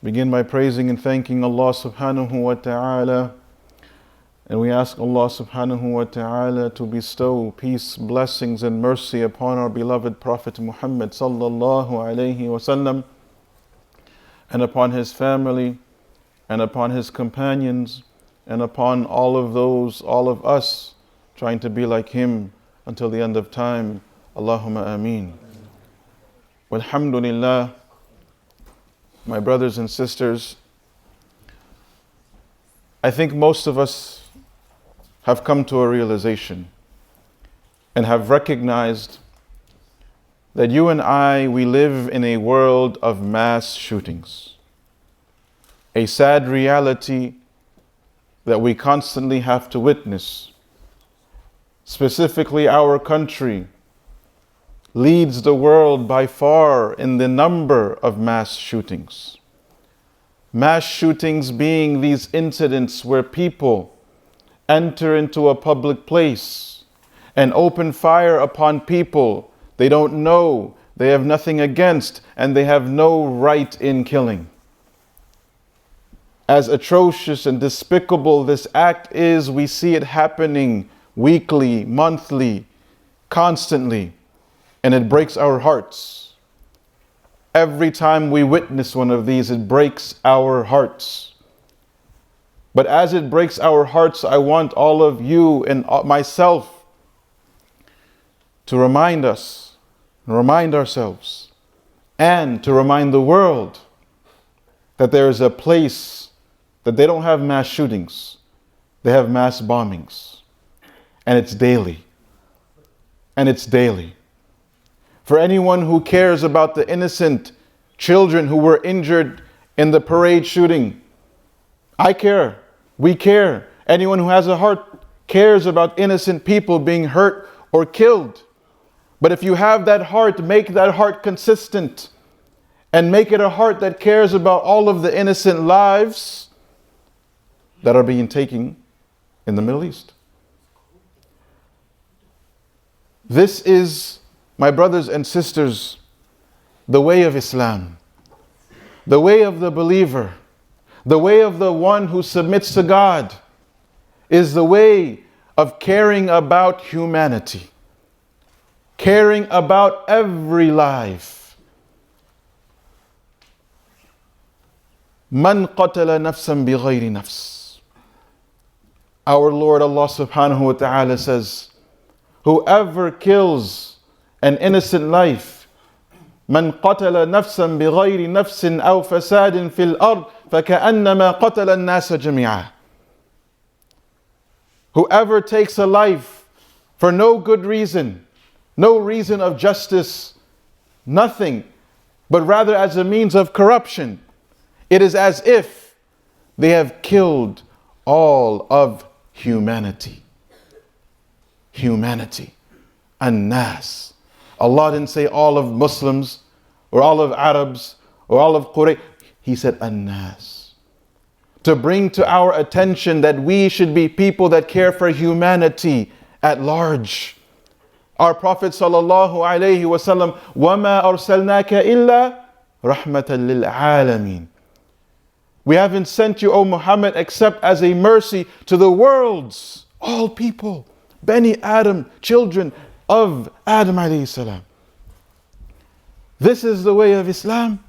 Begin by praising and thanking Allah subhanahu wa ta'ala. And we ask Allah subhanahu wa ta'ala to bestow peace, blessings and mercy upon our beloved Prophet Muhammad sallallahu alayhi wasallam, and upon his family, and upon his companions, and upon all of us trying to be like him until the end of time. Allahumma ameen. Walhamdulillah. My brothers and sisters, I think most of us have come to a realization and have recognized that you and I, we live in a world of mass shootings. A sad reality that we constantly have to witness. Specifically, our country leads the world by far in the number of mass shootings. Mass shootings being these incidents where people enter into a public place and open fire upon people they don't know, they have nothing against, and they have no right in killing. As atrocious and despicable this act is, we see it happening weekly, monthly, constantly. And it breaks our hearts. Every time we witness one of these, it breaks our hearts. But as it breaks our hearts, I want all of you and myself to remind us, remind ourselves, and to remind the world that there is a place that they don't have mass shootings, they have mass bombings. And it's daily. And it's daily. For anyone who cares about the innocent children who were injured in the parade shooting, I care. We care. Anyone who has a heart cares about innocent people being hurt or killed. But if you have that heart, make that heart consistent and make it a heart that cares about all of the innocent lives that are being taken in the Middle East. This is, my brothers and sisters, the way of Islam, the way of the believer, the way of the one who submits to God, is the way of caring about humanity, caring about every life. Man qatala nafsan bighayri nafs. Our Lord Allah subhanahu wa ta'ala says, whoever kills an innocent life, من قتل نفسا بغير نفس أو فساد في الأرض فكأنما قتل الناس جميعا. Whoever takes a life for no good reason, no reason of justice, nothing, but rather as a means of corruption, it is as if they have killed all of humanity. Humanity. An-nas. Allah didn't say all of Muslims or all of Arabs or all of Quraysh. He said an-nas. To bring to our attention that we should be people that care for humanity at large. Our Prophet sallallahu alayhi wasallam, وَمَا أَرْسَلْنَاكَ إِلَّا رَحْمَةً لِلْعَالَمِينَ. We haven't sent you, O Muhammad, except as a mercy to the worlds, all people, Bani Adam, children of Adam alayhi salam. This is the way of Islam.